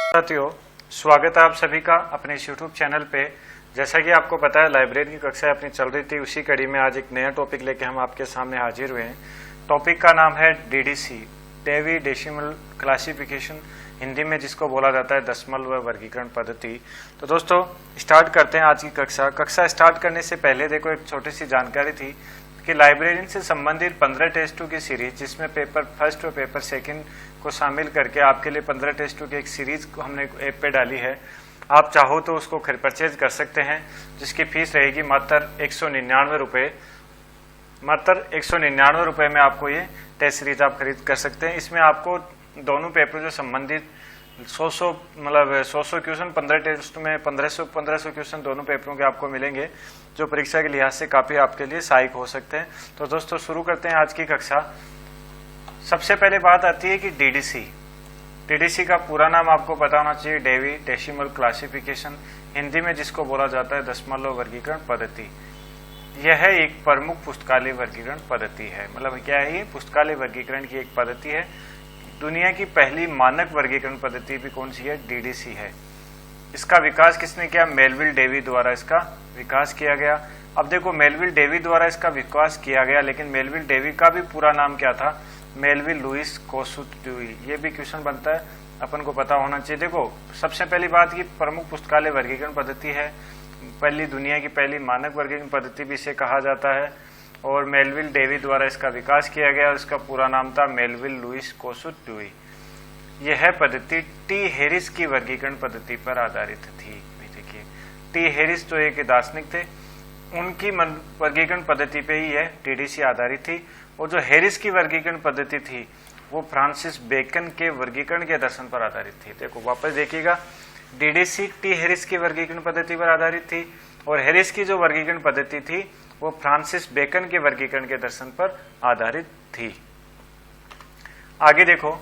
साथियों, स्वागत है आप सभी का अपने इस YouTube चैनल पे। जैसा कि आपको पता है, लाइब्रेरी की कक्षाएं अपनी चल रही थी, उसी कड़ी में आज एक नया टॉपिक लेके हम आपके सामने हाजिर हुए हैं। टॉपिक का नाम है DDC, Dewey decimal classification, Hindi में जिसको बोला जाता है दशमलव वर्गीकरण पद्धति। तो दोस्तों, स्टार्ट करते हैं आज की कक्षा स्टार्ट करने से पहले देखो एक छोटी सी जानकारी थी कि लाइब्रेरियन से संबंधित 15 टेस्टों की सीरीज, जिसमें पेपर फर्स्ट और पेपर सेकंड को शामिल करके आपके लिए 15 टेस्टों की एक सीरीज को हमने ऐप पे डाली है। आप चाहो तो उसको परचेज कर सकते हैं, जिसकी फीस रहेगी मात्र 199 रुपये। मात्र 199 रुपये में आपको ये टेस्ट सीरीज आप खरीद कर सकते हैं। इसमें आपको दोनों पेपर से संबंधित 100 क्वेश्चन 15 टेस्ट में 1500 क्वेश्चन दोनों पेपरों के आपको मिलेंगे, जो परीक्षा के लिहाज से काफी आपके लिए सहायक हो सकते हैं। तो दोस्तों, शुरू करते हैं आज की कक्षा। सबसे पहले बात आती है कि डीडीसी का पूरा नाम आपको पता होना चाहिए, डेवी डेसिमल क्लासिफिकेशन, हिंदी में जिसको बोला जाता है दशमलव वर्गीकरण पद्धति। यह एक प्रमुख पुस्तकालय वर्गीकरण पद्धति है। मतलब क्या है ये? पुस्तकालय वर्गीकरण की एक पद्धति है। दुनिया की पहली मानक वर्गीकरण पद्धति भी कौन सी है? डीडीसी है। इसका विकास किसने किया? मेलविल डेवी द्वारा इसका विकास किया गया। अब देखो, मेलविल डेवी द्वारा इसका विकास किया गया, लेकिन मेलविल डेवी का भी पूरा नाम क्या था? Melvil Louis Kossuth Dewey. ये भी क्वेश्चन बनता है, अपन को पता होना चाहिए। देखो, सबसे पहली बात की प्रमुख पुस्तकालय वर्गीकरण पद्धति है, पहली दुनिया की पहली मानक वर्गीकरण पद्धति भी इसे कहा जाता है, और मेलविल डेवी द्वारा इसका विकास किया गया और इसका पूरा नाम था मेलविल लुइस कोसुत ड्यूई। यह पद्धति टी हेरिस की वर्गीकरण पद्धति पर आधारित थी। देखिए, टी हेरिस जो एक दार्शनिक थे, उनकी वर्गीकरण पद्धति पे ही यह डीडीसी आधारित थी। और जो हेरिस की वर्गीकरण पद्धति थी वो फ्रांसिस बेकन के वर्गीकरण के दर्शन पर आधारित थी। देखो वापस देखिएगा, डीडीसी टी हेरिस की वर्गीकरण पद्धति पर आधारित थी, और हेरिस की जो वर्गीकरण पद्धति थी वो फ्रांसिस बेकन के वर्गीकरण के दर्शन पर आधारित थी। आगे देखो,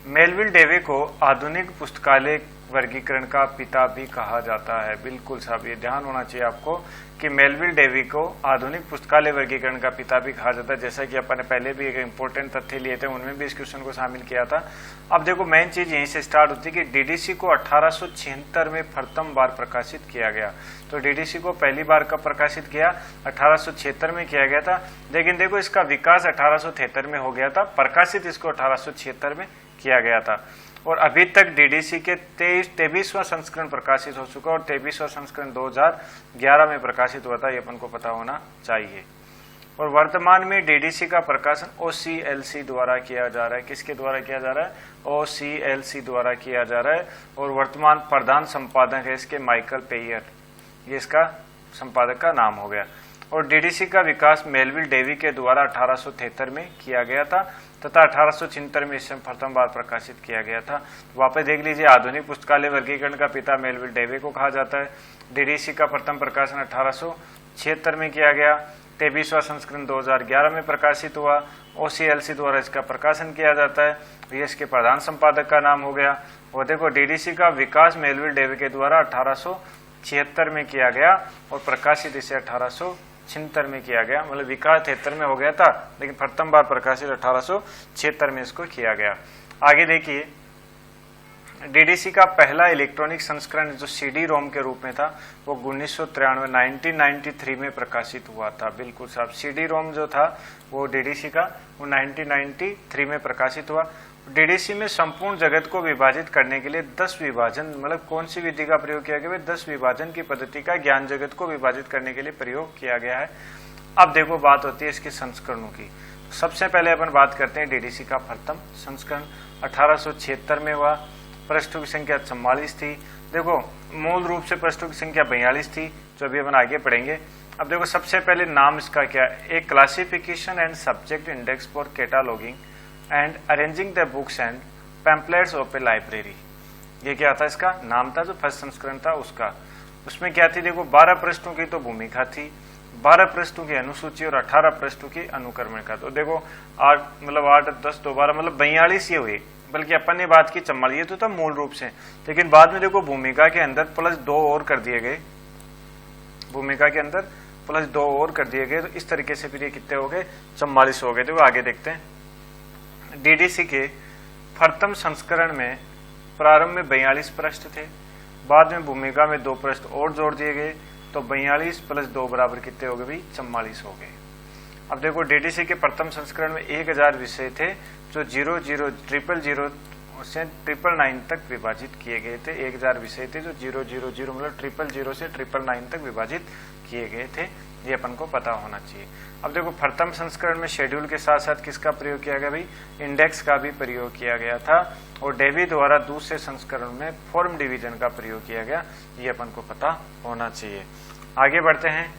मेलविल डेवी को आधुनिक पुस्तकालय वर्गीकरण का पिता भी कहा जाता है। बिल्कुल साहब, ये ध्यान होना चाहिए आपको कि मेलविल डेवी को आधुनिक पुस्तकालय वर्गीकरण का पिता भी कहा जाता है। जैसा कि अपन ने पहले भी एक इंपॉर्टेंट तथ्य लिए थे, उनमें भी इस क्वेश्चन को शामिल किया था। अब देखो, मेन चीज यहीं से स्टार्ट होती है कि डीडीसी को 1876 में प्रथम बार प्रकाशित किया गया। तो डीडीसी को पहली बार कब प्रकाशित किया? 1876 में किया गया था। लेकिन देखो, इसका विकास 1873 में हो गया था, प्रकाशित इसको 1876 में किया गया था। और अभी तक डीडीसी के 23वां संस्करण प्रकाशित हो चुका, और 23वां संस्करण 2011 में प्रकाशित हुआ था, ये अपन को पता होना चाहिए। और वर्तमान में डीडीसी का प्रकाशन OCLC द्वारा किया जा रहा है। किसके द्वारा किया जा रहा है? OCLC द्वारा किया जा रहा है। और वर्तमान प्रधान संपादक है इसके माइकल पेयर, ये इसका संपादक का नाम हो गया। और डीडीसी का विकास मेलविल डेवी के द्वारा 1873 में किया गया था, तथा 1876 में इसे प्रथम बार प्रकाशित किया गया था। वापस देख लीजिए, आधुनिक पुस्तकालय वर्गीकरण का पिता मेलविल डेवी को कहा जाता है। डीडीसी का प्रथम प्रकाशन 1876 में किया गया, 23वां संस्करण 2011 में प्रकाशित हुआ। OCLC द्वारा इसका प्रकाशन किया जाता है, ये इसके प्रधान संपादक का नाम हो गया। और देखो, डीडीसी का विकास मेलविल डेवी के द्वारा 1876 में किया गया और प्रकाशित इसे 1876 में किया गया। मतलब विकास 73 में हो गया था, लेकिन प्रथम बार प्रकाशित 1876 में इसको किया गया। आगे देखिए, डीडीसी का पहला इलेक्ट्रॉनिक संस्करण जो CD रोम के रूप में था, वो 1993 में प्रकाशित हुआ था। बिल्कुल साहब, CD रोम जो था वो डीडीसी का, वो 1993 में प्रकाशित हुआ। डीडीसी में संपूर्ण जगत को विभाजित करने के लिए 10 विभाजन, मतलब कौन सी विधि का प्रयोग किया गया? 10 विभाजन की पद्धति का ज्ञान जगत को विभाजित करने के लिए प्रयोग किया गया है। अब देखो, बात होती है इसके संस्करणों की। सबसे पहले अपन बात करते हैं डीडीसी का प्रथम संस्करण 1876 में हुआ। पृष्ठों की संख्या 44 थी। देखो, मूल रूप से पृष्ठों की संख्या 42 थी, जो अभी अपन आगे पढ़ेंगे। अब देखो, सबसे पहले नाम इसका क्या है? एक classification and subject index for cataloguing and arranging the books and pamphlets of a library. ये क्या था? इसका नाम था जो फर्स्ट संस्करण था उसका। उसमें क्या थी? देखो, 12 पृष्ठों की तो भूमिका थी, 12 पृष्ठों की अनुसूची और 18 पृष्ठों की अनुक्रमणिका। तो देखो, 8 मतलब 8 10 2 12 मतलब 42 ये हुई। बल्कि अपन ने बात की 44, ये तो था मूल रूप से, लेकिन बाद में देखो भूमिका के अंदर +2 और कर दिए गए। भूमिका के अंदर +2 और कर दिए गए, तो इस तरीके से फिर ये कितने हो गए? 44 हो गए। देखो आगे देखते हैं। डीडीसी के प्रथम संस्करण में प्रारंभ में 42 पृष्ठ थे, बाद में भूमिका में 2 पृष्ठ और जोड़ दिए गए, तो 42 + 2 बराबर कितने हो गए भाई? 44 हो गए। अब देखो डीडीसी के प्रथम संस्करण में 1000 विषय थे जो 00, 000 से 999 तक विभाजित किए गए थे। 1000 विषय थे जो 000 मतलब 000 से 999 तक विभाजित किए गए थे, ये अपन को पता होना चाहिए। अब देखो प्रथम संस्करण में शेड्यूल के साथ साथ किसका प्रयोग किया गया भाई? इंडेक्स का भी प्रयोग किया गया था, और डेवी द्वारा दूसरे संस्करण में फॉर्म डिवीजन का प्रयोग किया गया, ये अपन को पता होना चाहिए। आगे बढ़ते हैं।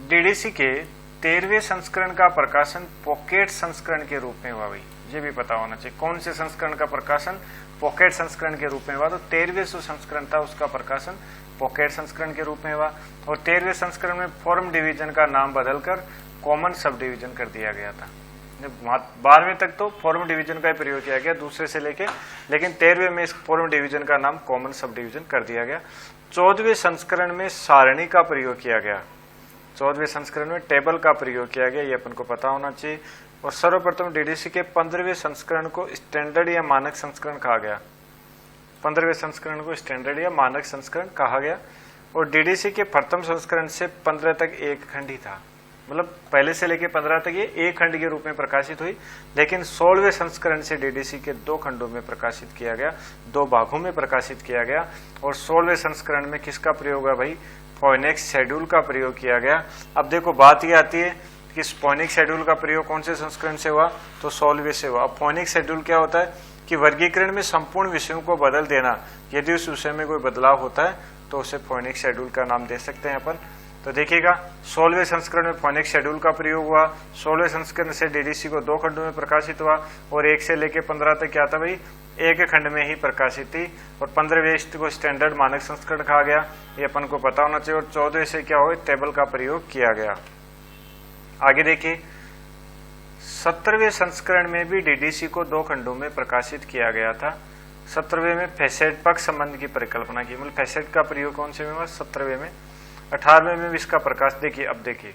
डीडीसी के 13वें संस्करण का प्रकाशन पॉकेट संस्करण के रूप में हुआ भाई, ये भी पता होना चाहिए। कौन से संस्करण का प्रकाशन? पॉकेट संस्करण के रूप में हुआ। तो 13वें जो संस्करण था उसका प्रकाशन पॉकेट संस्करण के रूप में हुआ, और 13वें संस्करण में फॉर्म डिवीजन का नाम बदलकर कॉमन सब डिवीजन कर दिया गया था। 12वें तक तो फॉर्म डिवीजन का ही प्रयोग किया गया दूसरे से लेके, लेकिन 13वें में इस फॉर्म डिवीजन का नाम कॉमन सब डिवीजन कर दिया गया। 14वें संस्करण में सारणी का प्रयोग किया गया, 14वें संस्करण में टेबल का प्रयोग किया गया, ये अपन को पता होना चाहिए। और सर्वप्रथम डीडीसी के 15वें संस्करण को स्टैंडर्ड या मानक संस्करण कहा गया। 15वें संस्करण को स्टैंडर्ड या मानक संस्करण कहा गया। और डीडीसी के प्रथम संस्करण से 15 तक एक खंड ही था, मतलब पहले से लेके 15 तक ये एक खंड के रूप में प्रकाशित हुई, लेकिन 16वें संस्करण से डीडीसी के 2 खंडों में प्रकाशित किया गया, 2 भागों में प्रकाशित किया गया। और 16वें संस्करण में किसका प्रयोग हुआ भाई? फोनिक्स शेड्यूल का प्रयोग किया गया। अब देखो बात ये आती है कि फोनिक्स शेड्यूल का प्रयोग कौन से संस्करण से हुआ? तो 16वें से हुआ। अब फोनिक्स शेड्यूल क्या होता है कि वर्गीकरण में संपूर्ण विषयों को बदल देना, यदि उस विषय में कोई बदलाव होता है तो उसे फोनिक्स शेड्यूल का नाम दे सकते हैं अपन। तो देखिएगा 16वें संस्करण में फोनिक्स शेड्यूल का प्रयोग हुआ, 16वें संस्करण से डीडीसी को 2 खंडों में प्रकाशित हुआ, और 1 से लेके 15 तक क्या था भाई? एक खंड में ही प्रकाशित थी। और 15वें को स्टैंडर्ड मानक संस्करण कहा गया, ये अपन को पता होना चाहिए। और 14वें से क्या हो? टेबल का प्रयोग किया गया। आगे देखिए 17वें संस्करण में भी डीडीसी को 2 खंडों में प्रकाशित किया गया था। 17वें में फैसेट पक्ष संबंध की परिकल्पना की, मतलब फैसेट का प्रयोग कौन से में हुआ? 17वें में। 18वें में भी इसका प्रकाश देखिए। अब देखिए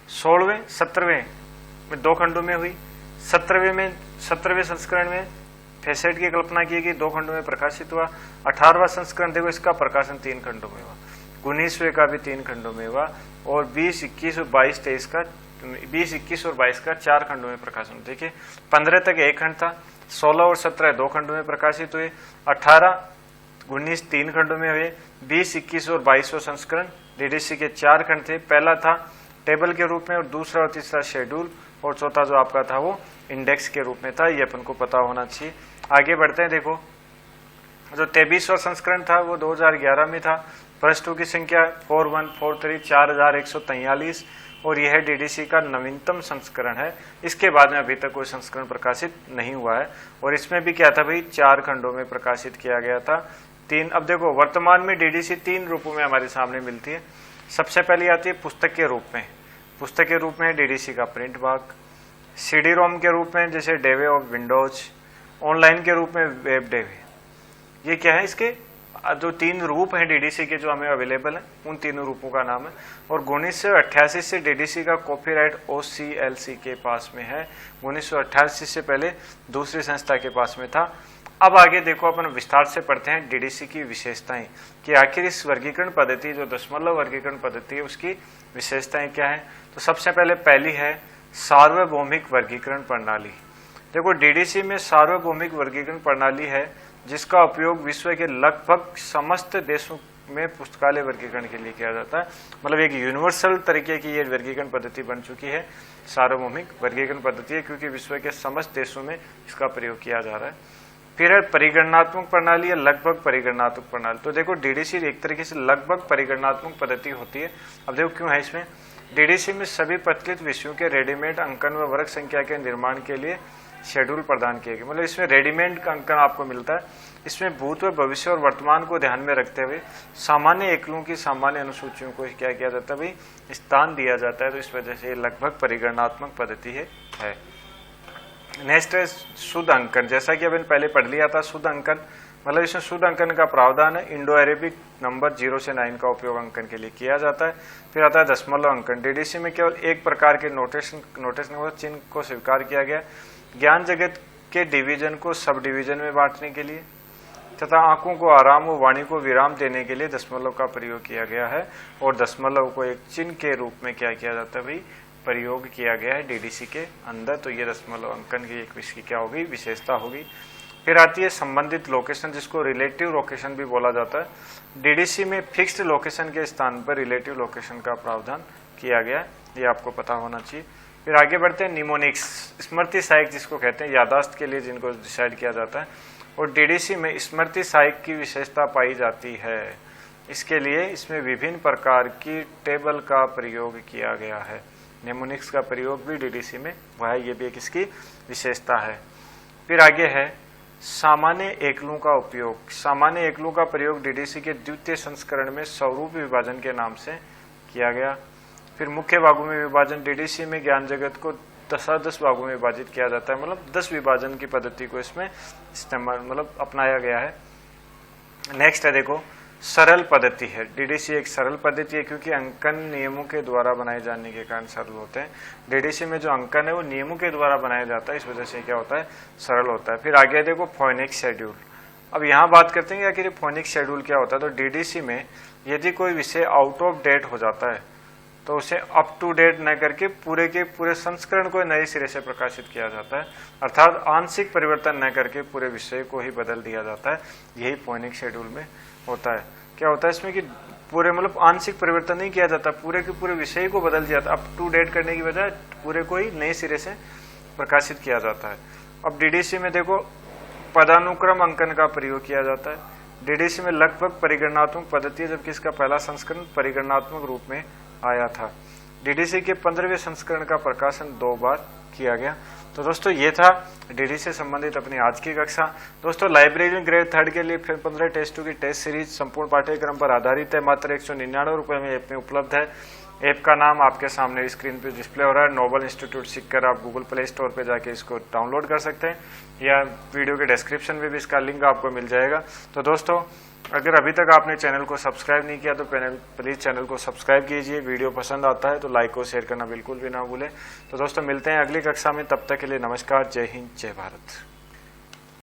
16वें 17वें में 2 खंडों में हुई, 17वें संस्करण में फैसेट की कल्पना की गई, 2 खंडों में प्रकाशित हुआ। 18वां संस्करण देखो इसका प्रकाशन 3 खंडों में हुआ। 19वें का भी 3 खंडों में हुआ, और 20, 21 और 22 और 22 का 4 खंडों में प्रकाशन। देखिए 15 तक 1 खंड था, 16 और 17 2 खंडों में प्रकाशित हुए, 18, 19 3 खंडों में हुए, 20, 21 और 22वां संस्करण डीडीसी के 4 खंड थे। पहला था टेबल के रूप में, और दूसरा और तीसरा शेड्यूल, और चौथा जो आपका था वो इंडेक्स के रूप में था, ये अपन को पता होना चाहिए। आगे बढ़ते हैं। देखो जो 23वां संस्करण था वो 2011 में था। पृष्ठों की संख्या 4143 4143, और यह डीडीसी का नवीनतम संस्करण है। इसके बाद में अभी तक कोई संस्करण प्रकाशित नहीं हुआ है, और इसमें भी क्या था भाई? 4 खंडों में प्रकाशित किया गया था। 3 अब देखो वर्तमान में डीडीसी 3 रूपों में हमारे सामने मिलती है। सबसे पहले आती है पुस्तक के रूप में, पुस्तक के रूप में डीडीसी का प्रिंट भाग, सीडी रोम के रूप में जैसे डेवे ऑफ विंडोज, ऑनलाइन के रूप में वेब डेवे। ये क्या है? इसके जो 3 रूप हैं डीडीसी के जो हमें अवेलेबल हैं, उन 3 रूपों का नाम है। और 1988 से डीडीसी का कॉपीराइट OCLC के पास में है। 1988 से पहले दूसरी संस्था के पास में था। अब आगे देखो अपन विस्तार से पढ़ते हैं डीडीसी की विशेषताएं, कि आखिर इस वर्गीकरण पद्धति जो दशमलव वर्गीकरण पद्धति है उसकी विशेषताएं क्या है। तो सबसे पहले पहली है सार्वभौमिक वर्गीकरण प्रणाली। देखो डीडीसी में सार्वभौमिक वर्गीकरण प्रणाली है जिसका उपयोग विश्व के लगभग समस्त देशों में पुस्तकालय वर्गीकरण के लिए किया जाता है। मतलब एक यूनिवर्सल तरीके की ये वर्गीकरण पद्धति बन चुकी है, सार्वभौमिक वर्गीकरण पद्धति है, क्योंकि विश्व के समस्त देशों में इसका प्रयोग किया जा रहा है। फिर है परिगणनात्मक प्रणाली या लगभग परिगणनात्मक प्रणाली। तो देखो डीडीसी एक तरीके से लगभग परिगणनात्मक पद्धति होती है। अब देखो क्यों है इसमें। डीडीसी में सभी प्रचलित विषयों के रेडीमेड अंकन व वर्ग संख्या के निर्माण के लिए शेड्यूल प्रदान किए गए। मतलब इसमें रेडीमेड का अंकन आपको मिलता है। इसमें भूत व भविष्य और वर्तमान को ध्यान में रखते हुए सामान्य एकलों की सामान्य अनुसूचियों को क्या किया जाता है भाई? स्थान दिया जाता है। तो इस वजह से ये लगभग परिगणनात्मक पद्धति है। नेक्स्ट है शुद्ध अंकन। जैसा कि अपन पहले पढ़ लिया था, शुद्ध अंकन मतलब इसमें शुद्ध अंकन का प्रावधान है। इंडो अरेबिक नंबर 0 से 9 का उपयोग अंकन के लिए किया जाता है। फिर आता है दशमलव अंकन। डीडीसी में केवल एक प्रकार के नोटेशन चिन्ह को स्वीकार किया गया। ज्ञान जगत के डिवीजन को सब डिवीजन में बांटने के लिए तथा आंखों को आराम और वाणी को विराम देने के लिए दशमलव का प्रयोग किया गया है और दशमलव को एक चिन्ह के रूप में क्या किया जाता है भाई, प्रयोग किया गया है डीडीसी के अंदर। तो ये दशमलव अंकन की एक इसकी क्या होगी, विशेषता होगी। फिर आती है संबंधित लोकेशन, जिसको रिलेटिव लोकेशन भी बोला जाता है। डीडीसी में फिक्स्ड लोकेशन के स्थान पर रिलेटिव लोकेशन का प्रावधान किया गया, ये आपको पता होना चाहिए। फिर आगे बढ़ते हैं निमोनिक्स, स्मृति सहायक जिसको कहते हैं, यादाश्त के लिए जिनको डिसाइड किया जाता है। और डीडीसी में स्मृति सहायक की विशेषता पाई जाती है, इसके लिए इसमें विभिन्न प्रकार की टेबल का प्रयोग किया गया है। निमोनिक्स का प्रयोग भी डीडीसी में हुआ है, ये भी एक इसकी विशेषता है। फिर आगे है सामान्य एकलों का उपयोग। सामान्य एकलों का प्रयोग डीडीसी के द्वितीय संस्करण में स्वरूप विभाजन के नाम से किया गया। फिर मुख्य भागों में विभाजन, डीडीसी में ज्ञान जगत को 10 भागों में विभाजित किया जाता है, मतलब 10 विभाजन की पद्धति को इसमें इस्तेमाल मतलब अपनाया गया है। नेक्स्ट है देखो सरल पद्धति है। डीडीसी एक सरल पद्धति है क्योंकि अंकन नियमों के द्वारा बनाए जाने के कारण सरल होते हैं। डीडीसी में जो अंकन है वो नियमों के द्वारा बनाया जाता है, इस वजह से क्या होता है, सरल होता है। फिर आगे देखो फोनिक शेड्यूल। अब यहाँ बात करते हैं कि आखिर फोनिक शेड्यूल क्या होता है। तो डीडीसी में यदि कोई विषय आउट ऑफ डेट हो जाता है तो उसे अप टू डेट न करके पूरे के पूरे संस्करण को नए सिरे से प्रकाशित किया जाता है, अर्थात आंशिक परिवर्तन न करके पूरे विषय को ही बदल दिया जाता है। यही फोनिक शेड्यूल में होता है। क्या होता है इसमें कि पूरे मतलब आंशिक परिवर्तन नहीं किया जाता, पूरे के पूरे विषय को बदल दिया जाता है। अप टू डेट करने की बजाय पूरे को ही नए सिरे से प्रकाशित किया जाता है। अब डीडीसी में देखो पदानुक्रम अंकन का प्रयोग किया जाता है। डीडीसी में लगभग परिगणनात्मक पद्धति है, जबकि इसका पहला संस्करण परिगणनात्मक रूप में आया था। डीडीसी के 15वें संस्करण का प्रकाशन 2 बार किया गया। तो दोस्तों ये था डीडीसी से संबंधित अपनी आज की कक्षा। दोस्तों लाइब्रेरी में ग्रेड 3 के लिए फिर 15 टेस्टों की टेस्ट सीरीज संपूर्ण पाठ्यक्रम पर आधारित है, मात्र 199 रुपये में ऐप में उपलब्ध है। ऐप का नाम आपके सामने स्क्रीन पे डिस्प्ले हो रहा है, नोबल इंस्टीट्यूट सीखकर आप गूगल प्ले स्टोर पे जाके इसको डाउनलोड कर सकते हैं या वीडियो के डिस्क्रिप्शन में भी इसका लिंक आपको मिल जाएगा। तो दोस्तों अगर अभी तक आपने चैनल को सब्सक्राइब नहीं किया तो प्लीज चैनल को सब्सक्राइब कीजिए। वीडियो पसंद आता है तो लाइक और शेयर करना बिल्कुल भी ना भूलें। तो दोस्तों मिलते हैं अगली कक्षा में, तब तक के लिए नमस्कार, जय हिंद, जय भारत।